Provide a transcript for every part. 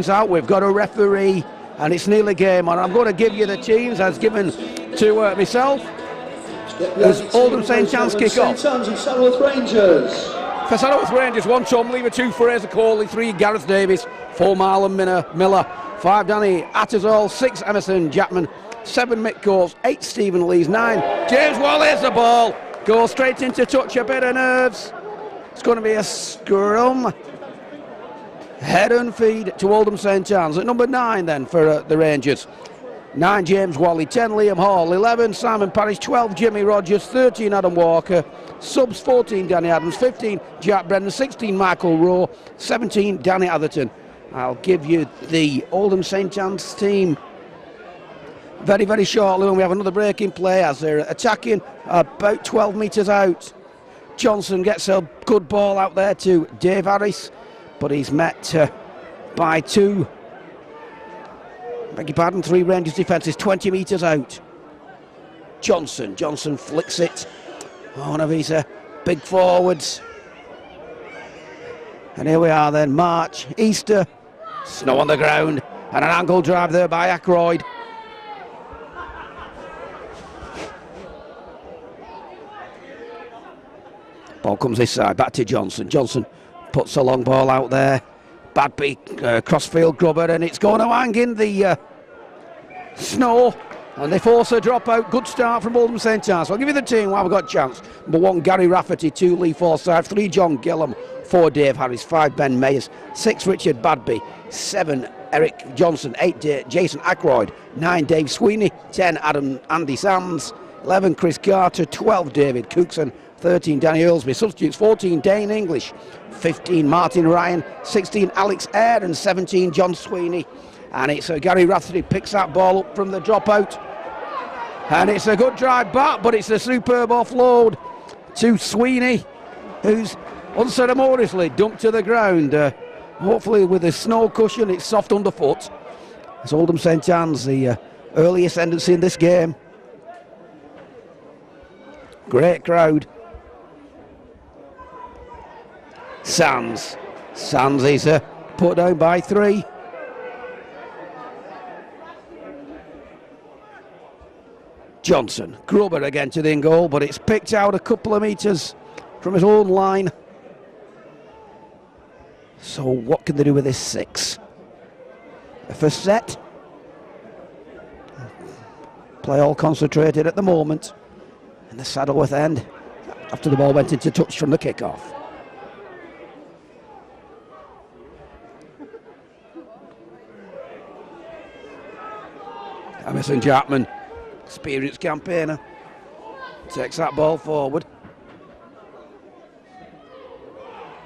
Out, we've got a referee and it's nearly game on. I'm going to give you the teams as given to myself as Oldham St. Annes kick off. St. Annes and Saddleworth Rangers. For Saddleworth Rangers, 1 Tom Lever, 2 Fraser Corley, 3 Gareth Davis, 4 Marlon Miller, 5 Danny Attersall, 6 Emerson Jackman, 7 Mick Coates, 8 Stephen Lees, 9 James Wallace. The ball goes straight into touch, a bit of nerves. It's going to be a scrum. Head and feed to Oldham St. Annes at number 9 then for the Rangers. 9 James Wally, 10 Liam Hall, 11 Simon Parrish, 12 Jimmy Rogers, 13 Adam Walker, subs 14 Danny Adams, 15 Jack Brennan, 16 Michael Rowe, 17 Danny Atherton. I'll give you the Oldham St. Annes team very, very shortly when we have another break in play as they're attacking about 12 metres out. Johnson gets a good ball out there to Dave Harris, but he's met by 2, beg your pardon, 3 Rangers defences 20 metres out. Johnson flicks it, one of his big forwards. And here we are then, March, Easter, snow on the ground, and an angle drive there by Ackroyd. Ball comes this side, back to Johnson. Johnson puts a long ball out there. Badby, crossfield grubber, and it's going to hang in the snow. And they force a dropout. Good start from Oldham St. Annes. So I'll give you the team while we've got a chance. Number 1, Gary Rafferty. 2, Lee Forsyth. 3, John Gillam. 4, Dave Harris. 5, Ben Mayers. 6, Richard Badby. 7, Eric Johnson. 8, Jason Ackroyd. 9, Dave Sweeney. 10, Andy Sands. 11, Chris Carter. 12, David Cookson. 13, Danny Earlsby. Substitutes 14, Dane English. 15, Martin Ryan. 16, Alex Eyre. And 17, John Sweeney. And it's Gary Rafferty picks that ball up from the dropout. And it's a good drive back, but it's a superb offload to Sweeney, who's unceremoniously dumped to the ground. Hopefully with a snow cushion, it's soft underfoot. It's Oldham St. Annes, the early ascendancy in this game. Great crowd. Sands is put down by 3. Johnson, Grubber again to the in goal, but it's picked out a couple of metres from his own line. So what can they do with this 6? The first set. Play all concentrated at the moment in the Saddleworth end after the ball went into touch from the kick-off. Emerson Jackman, experienced campaigner, takes that ball forward.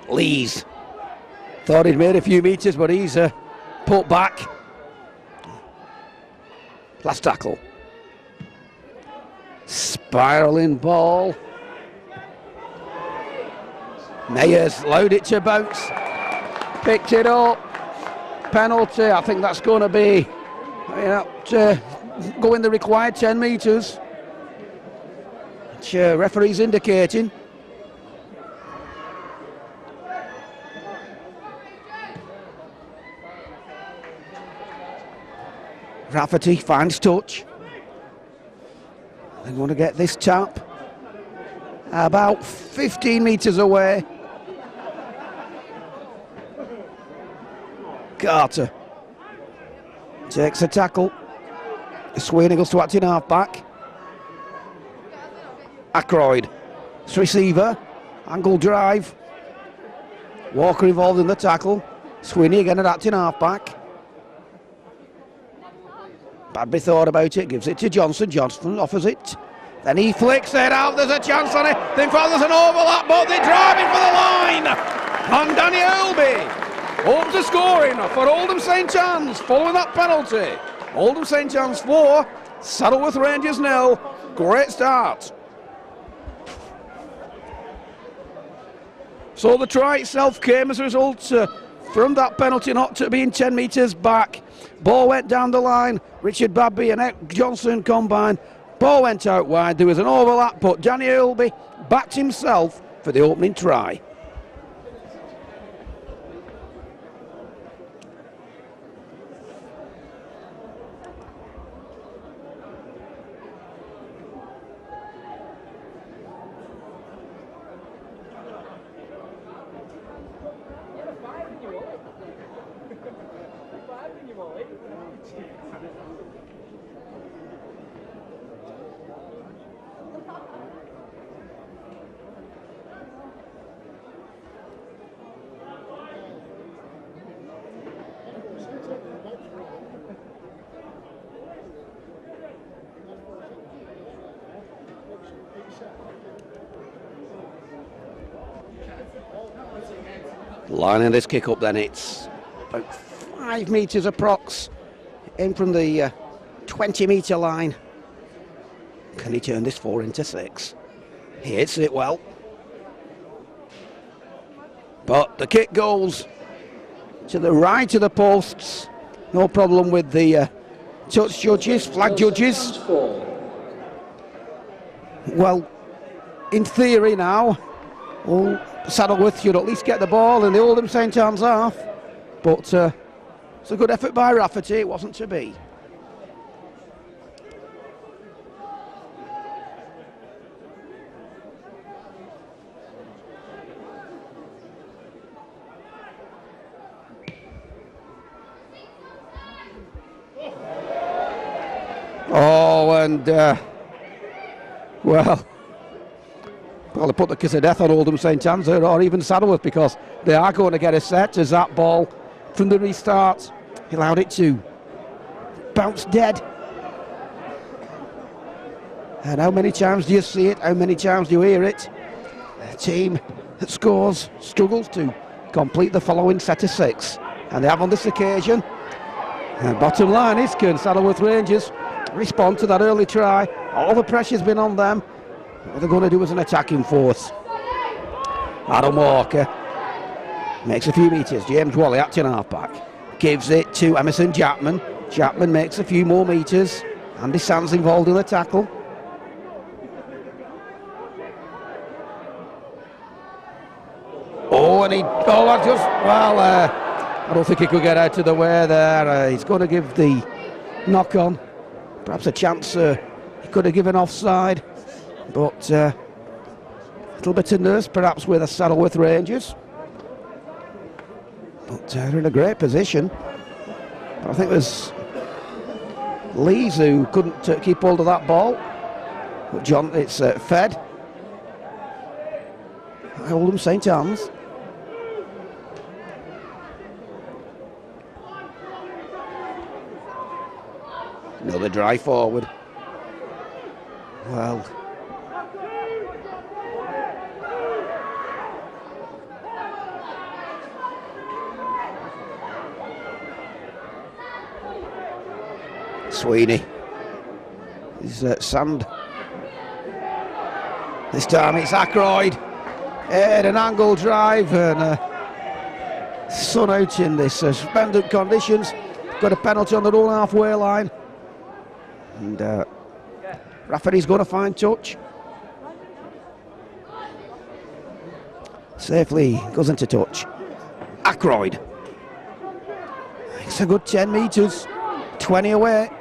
Lees thought he'd made a few metres, but he's put back. Last tackle. Spiralling ball. Mayers allowed it to bounce. Picked it up. Penalty. I think that's going to be, go in the required 10 metres, which referee's indicating. Rafferty finds touch. They want to get this tap about 15 metres away. Carter takes a tackle. Sweeney goes to acting half-back. Ackroyd, receiver, angle drive. Walker involved in the tackle. Sweeney again at acting half-back. Badby thought about it, gives it to Johnson. Johnson offers it. Then he flicks it out, there's a chance on it. Then there's an overlap, but they're driving for the line. And Danny Earlsby opens the scoring for Oldham St. Annes following that penalty. Oldham St. Annes 4, Saddleworth Rangers 0. Great start. So the try itself came as a result from that penalty not being 10 metres back. Ball went down the line. Richard Badby and Eric Johnson combined. Ball went out wide. There was an overlap, but Danny Earlsby backed himself for the opening try. Lining this kick up then, it's about 5 metres approx in from the 20-metre line. Can he turn this 4 into 6? He hits it well. But the kick goes to the right of the posts. No problem with the touch judges, flag judges. Well, in theory now, Saddleworth should at least get the ball and the Oldham St.Annes half. But it's a good effort by Rafferty, it wasn't to be. Oh, and well, they put the kiss of death on Oldham St.Annes there, or even Saddleworth, because they are going to get a set as that ball from the restart. He allowed it to bounce dead. And how many times do you see it? How many times do you hear it? A team that scores struggles to complete the following set of 6. And they have on this occasion. And bottom line is, can Saddleworth Rangers respond to that early try? All the pressure's been on them. What they're going to do as an attacking force. Adam Walker makes a few metres. James Wally, acting half-back, gives it to Emerson Chapman. Chapman makes a few more metres. Andy Sands involved in the tackle. Oh, and I don't think he could get out of the way there. He's going to give the knock on. Perhaps a chance he could have given offside. But a little bit of nerves perhaps with the Saddleworth Rangers. But they're in a great position. I think it was Lees who couldn't keep hold of that ball. But John, it's fed. Oldham St.Annes. Another drive forward. Well, Sweeney is Sand. This time it's Ackroyd. And an angle drive, and sun out in this suspended conditions. Got a penalty on their own halfway line. And Rafferty's going to find touch. Safely goes into touch. Ackroyd. It's a good 10 metres. 20 away.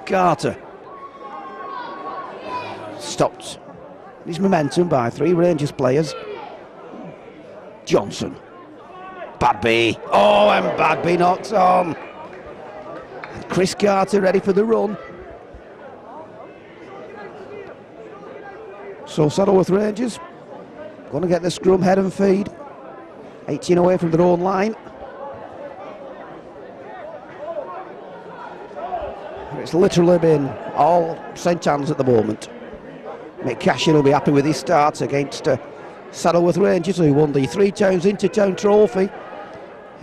Carter. Stopped his momentum by 3 Rangers players. Johnson. Badby. Oh, and Badby knocks on. And Chris Carter ready for the run. So Saddleworth Rangers going to get the scrum head and feed. 18 away from their own line. It's literally been all St.Annes at the moment. Mick Cashin will be happy with his start against Saddleworth Rangers, who won the 3 Towns Intertown Trophy,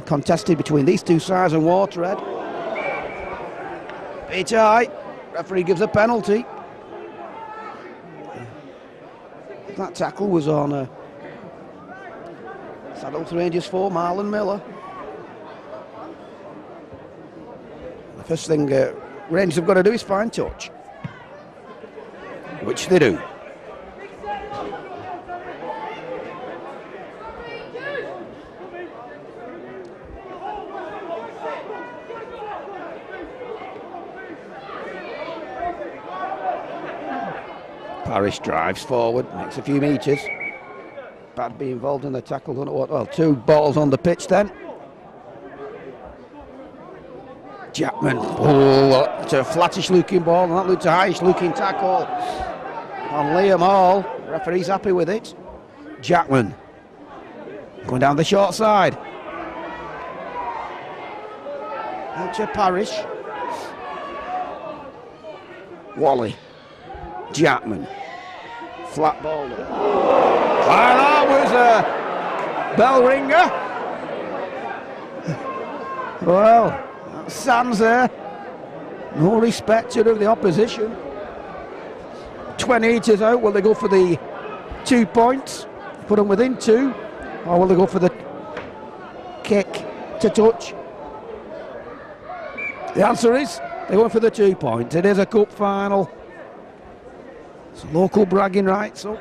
contested between these two sides and Waterhead. Bit high. Referee gives a penalty. That tackle was on Saddleworth Rangers 4, Marlon Miller. The first thing Rangers have got to do is find touch, which they do. Parrish drives forward, makes a few metres. I'd be involved in the tackle. Don't know what. Well, 2 balls on the pitch then. Jackman. Oh, it's a flattish looking ball, and that looked a highish looking tackle on Liam Hall. Referee's happy with it. Jackman going down the short side. Out to Parrish. Wally. Jackman. Flat ball. That was a bell ringer. Well, Sands there. No respecter of the opposition. 20 metres out. Will they go for the 2 points? Put them within 2. Or will they go for the kick to touch? The answer is they went for the 2 points. It is a cup final. So local bragging rights up.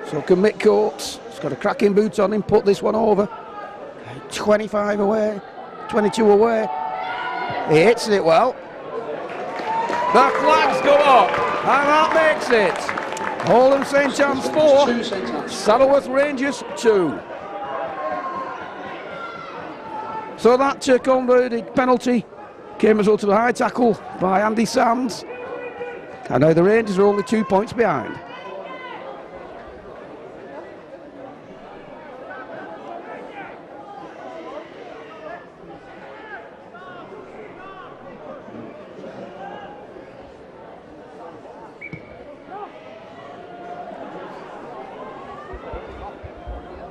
So can Mick Coates. He's got a cracking boot on him, put this one over. 25 away, 22 away. He hits it well. The flags go up, and that makes it. Oldham St.Annes 4, Saddleworth Rangers 2. So that converted penalty came as a result of a high tackle by Andy Sands. And now the Rangers are only 2 points behind.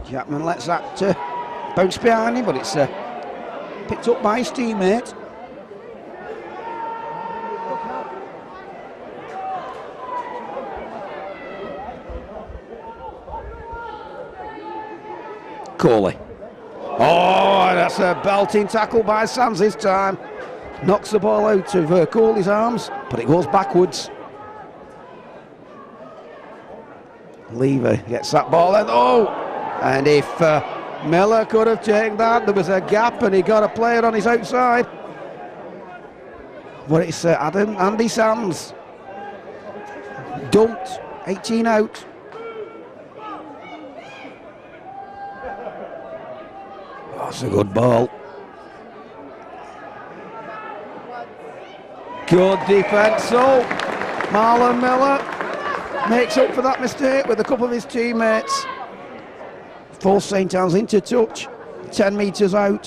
Jackman lets that bounce behind him, but it's picked up by his teammate. Coley. Oh, that's a belting tackle by Sands this time. Knocks the ball out of Coley's arms, but it goes backwards. Lever gets that ball in. Oh! And if Miller could have taken that, there was a gap and he got a player on his outside. But it's Andy Sands. Dumped, 18 out. Oh, that's a good ball. Good defence. So Marlon Miller makes up for that mistake with a couple of his teammates. Force St.Annes into touch, 10 metres out.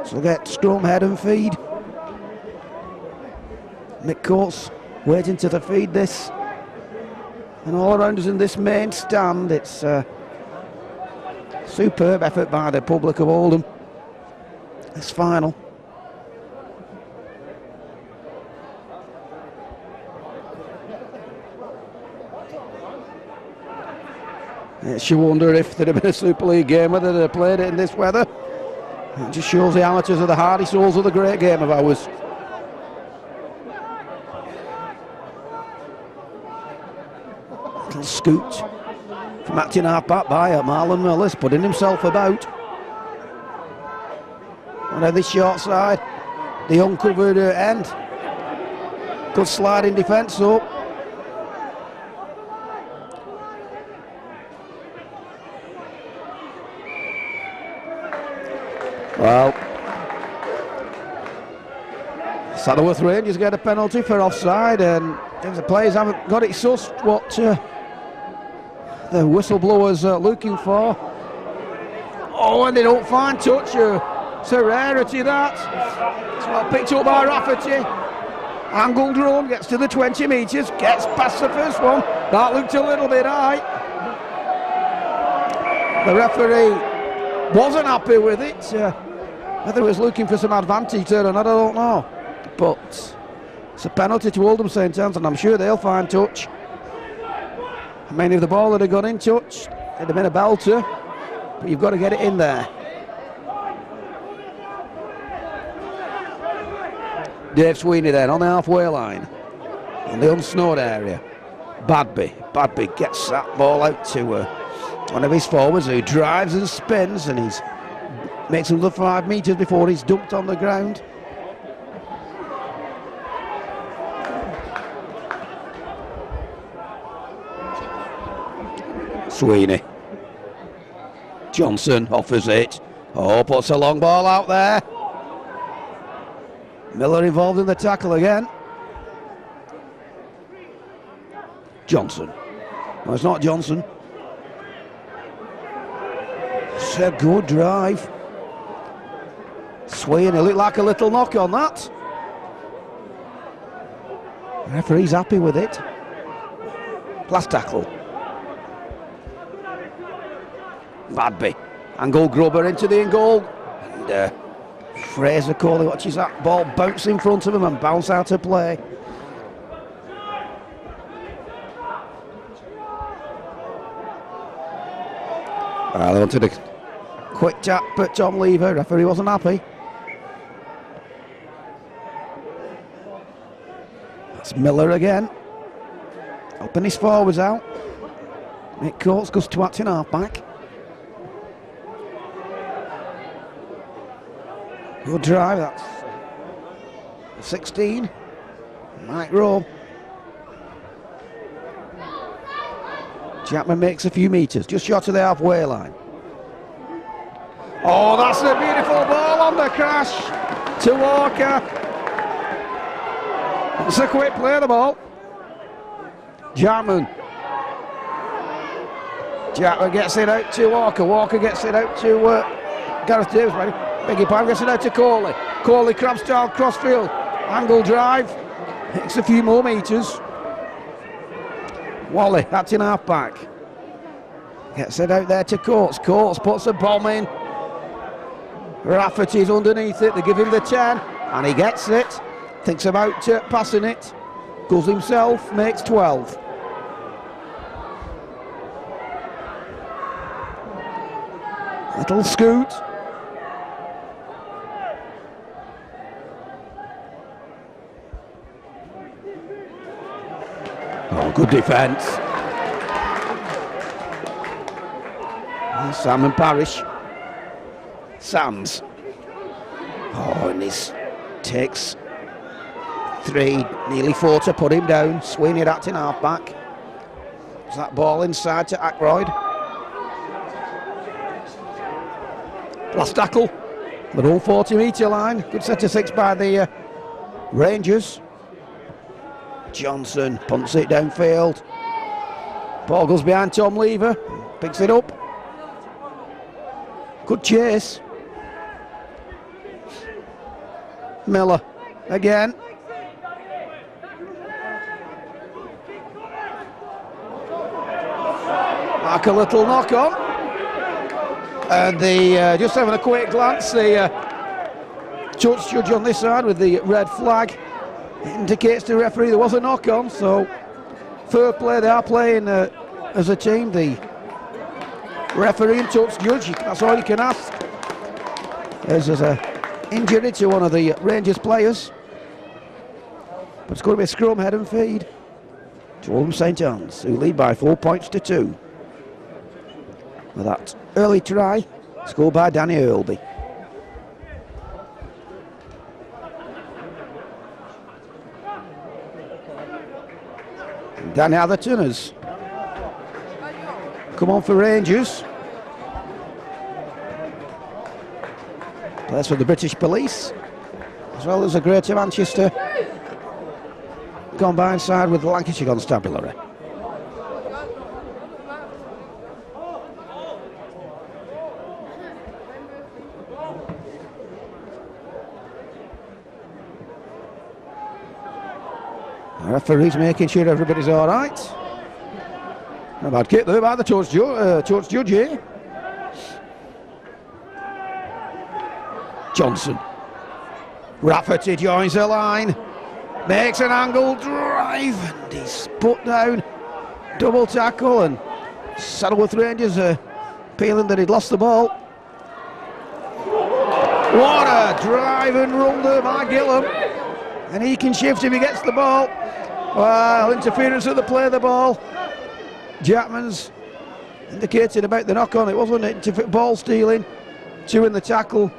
So we'll get scrum, head and feed. Mick Coates waiting to the feed this. And all around us in this main stand, it's a superb effort by the public of Oldham. This final. It's you wonder if there'd have been a Super League game, whether they'd have played it in this weather. It just shows the amateurs are the hardy souls of the great game of ours. Little scoot from acting half back by Marlon Miller's putting himself about. And then this short side, the uncovered end. Good sliding defence up. Well, Saddleworth Rangers get a penalty for offside, and if the players haven't got it sussed what the whistleblower's looking for. Oh, and they don't find touch. It's a rarity that. It's not picked up by Rafferty. Angled run, gets to the 20 metres, gets past the first one. That looked a little bit high. The referee wasn't happy with it. Whether he was looking for some advantage there or not, I don't know. But it's a penalty to Oldham St.Annes, and I'm sure they'll find touch. I mean, if the ball had gone in touch, it'd have been a belter, but you've got to get it in there. Dave Sweeney then on the halfway line. on the unsnowed area. Badby gets that ball out to one of his forwards who drives and spins, and he's makes another 5 metres before he's dumped on the ground. Sweeney. Johnson offers it. Oh, puts a long ball out there. Miller involved in the tackle again. Johnson. No, it's not Johnson. It's a good drive. Sweeney looked like a little knock on that. The referee's happy with it. Last tackle. Badby. Angle grubber into the in goal. And Fraser Coley watches that ball bounce in front of him and bounce out of play. They wanted a quick tap, but Tom Lever, referee wasn't happy. That's Miller again. Helping his forwards out. Nick Coates goes to acting half-back. Good drive, that's 16. Mike Rowe. Chapman makes a few metres, just short of the halfway line. Oh, that's a beautiful ball on the crash to Walker. It's a quick play, the ball. Chapman gets it out to Walker. Walker gets it out to Gareth Davis. Beg your pardon, gets it out to Coley. Coley crabs down crossfield. Angle drive. Makes a few more metres. Wally, that's in half back. Gets it out there to Coates. Coates puts a bomb in. Rafferty's underneath it. They give him the 10. And he gets it. Thinks about passing it. Goes himself, makes 12. Little scoot. Oh, good defence. Sam and Parrish. Sands. Oh, and this takes 3, nearly 4 to put him down. Sweeney acting half back. Is that ball inside to Ackroyd? Last tackle. The whole 40-metre line. Good set of 6 by the Rangers. Johnson punts it downfield. Ball goes behind Tom Lever. Picks it up. Good chase. Miller again. Like a little knock on. And the just having a quick glance, the touch judge on this side with the red flag indicates to the referee there was a knock on, so fair play, they are playing as a team, the referee and touch judge, that's all you can ask. There's an injury to one of the Rangers players, but it's going to be a scrum, head and feed to St.Annes, who lead by 4 points to 2. With that early try, scored by Danny Earlby. Danny Atherton has come on for Rangers. Plays for the British Police, as well as a Greater Manchester combined side with the Lancashire Constabulary. The referee's making sure everybody's all right. Not a bad kick there by the touch judge here. Johnson. Rafferty joins the line. Makes an angle drive. And he's put down. Double tackle. And Saddleworth Rangers are appealing that he'd lost the ball. What a drive and run there by Gillam. And he can shift if he gets the ball. Well, interference at the play of the ball. Jackman's indicated about the knock on it, wasn't it? Ball stealing, 2 in the tackle.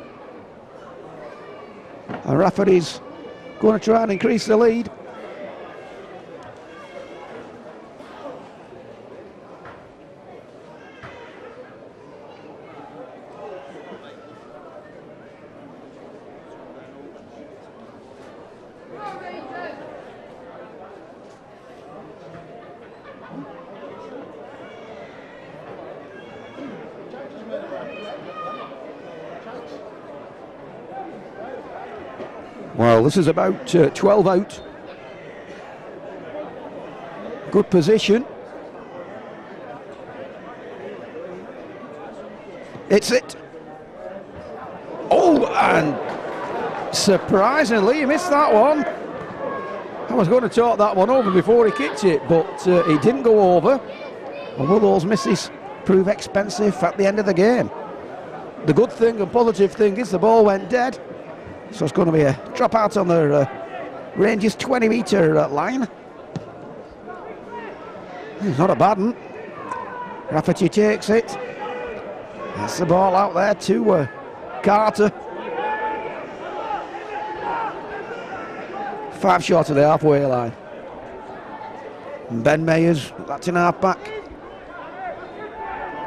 And referee's going to try and increase the lead. Well, this is about 12 out. Good position. It's it. Oh, and surprisingly, he missed that one. I was going to talk that one over before he kicked it, but he didn't go over. And will those misses prove expensive at the end of the game? The good thing and positive thing is the ball went dead. So it's going to be a drop out on the Rangers 20-metre line. It's not a bad one. Rafferty takes it. That's the ball out there to Carter. 5 short of the halfway line. And Ben Mayers, that's in half back.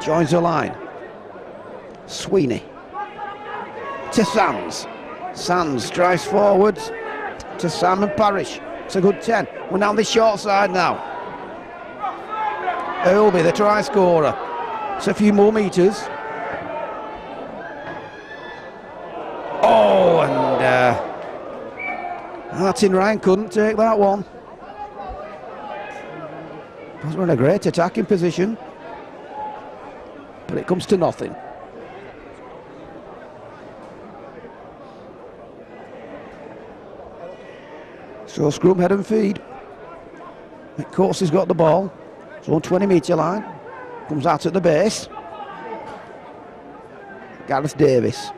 Joins the line. Sweeney. To Sands. Sands drives forward to Simon Parrish. It's a good 10. We're down the short side now. Earlby, the try scorer. It's a few more metres. Oh, and Martin Ryan couldn't take that one. Because we're in a great attacking position. But it comes to nothing. So scrum, head and feed. McCourse has got the ball. It's on 20-metre line. Comes out at the base. Gareth Davis.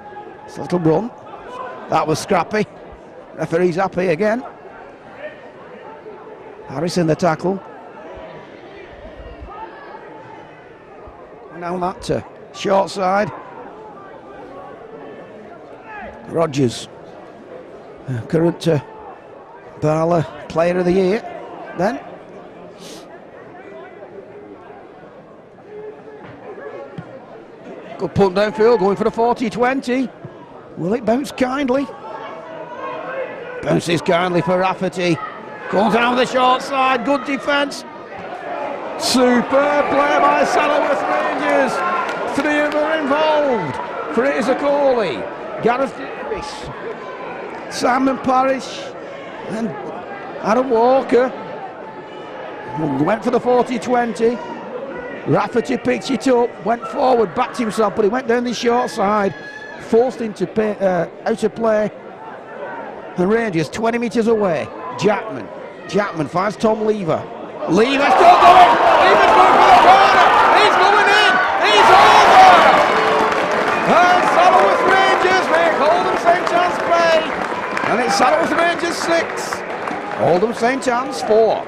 It's a little run. That was scrappy. Referee's happy again. Harris in the tackle. Now that short side. Rogers. Current Barla player of the year then. Good punt downfield, going for the 40-20. Will it bounce kindly? Bounces kindly for Rafferty. Goes down the short side, good defence. Superb play by Saddleworth Rangers. 3 of them are involved. Fraser Coley, Gareth Davis, Simon Parrish, and Adam Walker. Went for the 40-20. Rafferty picked it up, went forward, backed himself, but he went down the short side, forced him to out of play. And Rangers 20 metres away. Jackman finds Tom Lever. Lever still going. Lever's going for the corner. He's going in. He's over. And Saddleworth Rangers make Oldham St. Annes play. And it's Saddleworth Rangers 6. Oldham St. Annes 4.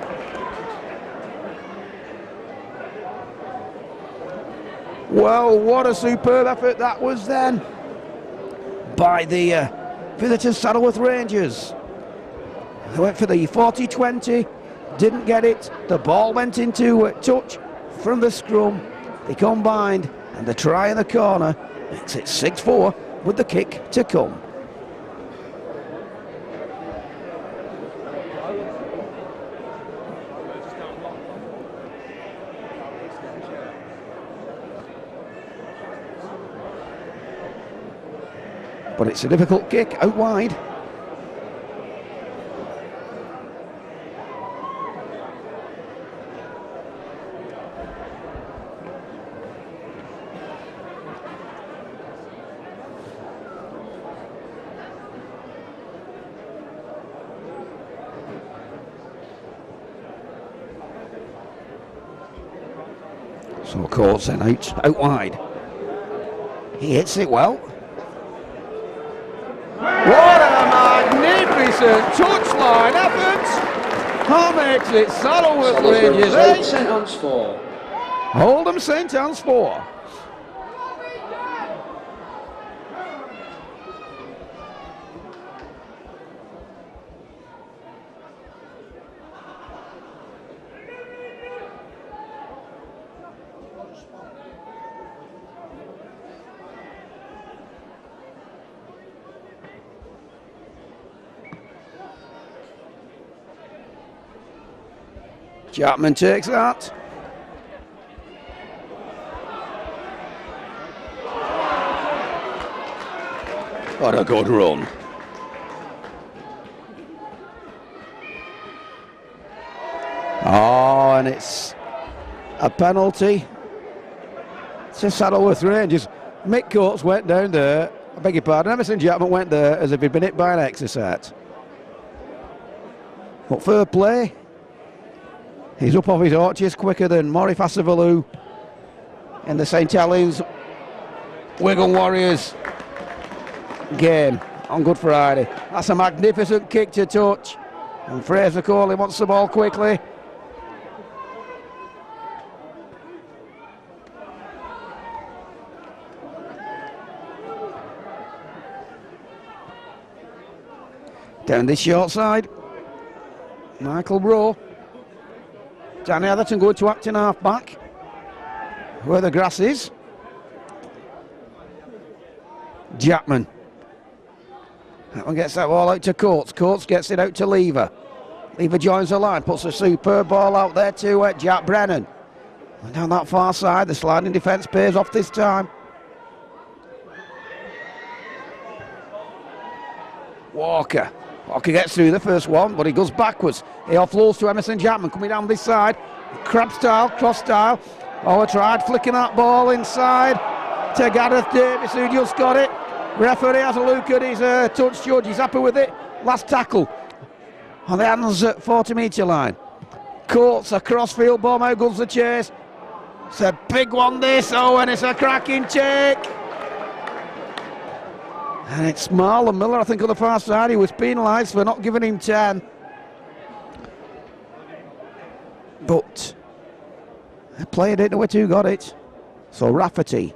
Well, what a superb effort that was then by the visitors Saddleworth Rangers. They went for the 40-20, didn't get it. The ball went into touch from the scrum. They combined, and the try in the corner makes it 6-4 with the kick to come. But it's a difficult kick out wide. So Court's then out wide. He hits it well. What a magnificent touchline effort! That makes it Saddleworth Rangers Saddleworth 8. St.Annes 4. Oldham St.Annes 4. Chapman takes that. What a good run. Oh, and it's a penalty to Saddleworth Rangers. Mick Coates went down there, I beg your pardon, Emerson Chapman went there as if he'd been hit by an exocet. But fair play. He's up off his arches quicker than Maury Fassavalu in the St. Helens Wigan Warriors game on Good Friday. That's a magnificent kick to touch. And Fraser Coley wants the ball quickly. Down this short side. Michael Rowe. Danny Atherton going to act in half back, where the grass is. Chapman. That one gets that ball out to Coates. Coates gets it out to Lever. Lever joins the line, puts a superb ball out there to Jack Brennan. And down that far side, the sliding defence pays off this time. Walker. Walker gets through the first one, but he goes backwards. He offloads to Emerson Chapman, coming down this side. Crab style, cross style. Oh, tried flicking that ball inside to Gareth Davis, who just got it. Referee has a look at his touch judge. He's happy with it. Last tackle on the Annes 40-metre line. Coates, a crossfield bomb. How good's the chase? It's a big one, this. Oh, and it's a cracking take. And it's Marlon Miller, I think, on the far side. He was penalised for not giving him 10. But the player didn't know where to got it. So Rafferty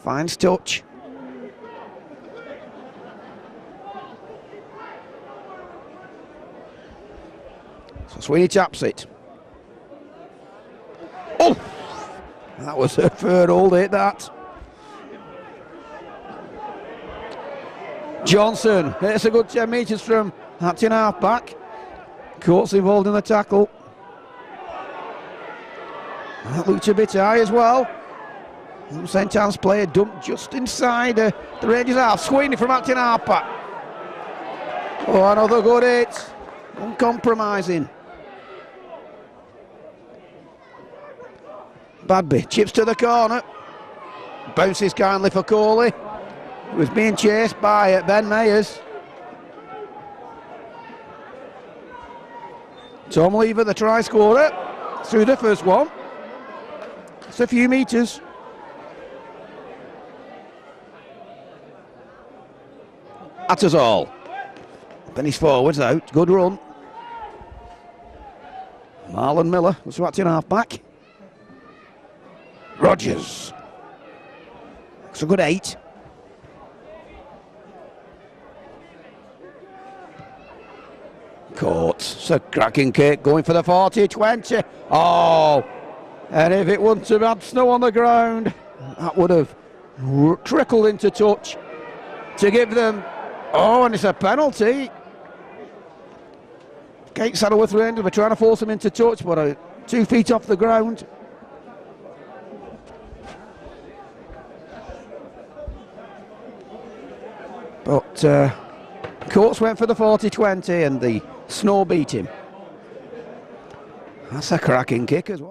finds touch. So Sweeney taps it. Oh! That was a third hold hit, that. Johnson, it's a good 10 metres from that in half back. Coates involved in the tackle. That looked a bit high as well. St. Annes player dumped just inside the Rangers half. Sweeney from out in half back. Oh, another good hit. Uncompromising. Badby chips to the corner. Bounces kindly for Coley. He was being chased by Ben Mayers. Tom Lever, the try scorer, through the first one. It's a few metres. At us all. Then he's forwards out. Good run. Marlon Miller was watching half back. Rogers. It's a good 8. Coates, it's a cracking kick, going for the 40-20. Oh, and if it wouldn't have had snow on the ground, that would have trickled into touch to give them. Oh, and it's a penalty. Kate Saddleworth Rangers were trying to force him into touch, but 2 feet off the ground. But Coates went for the 40-20 and the snow beat him. That's a cracking kick as well.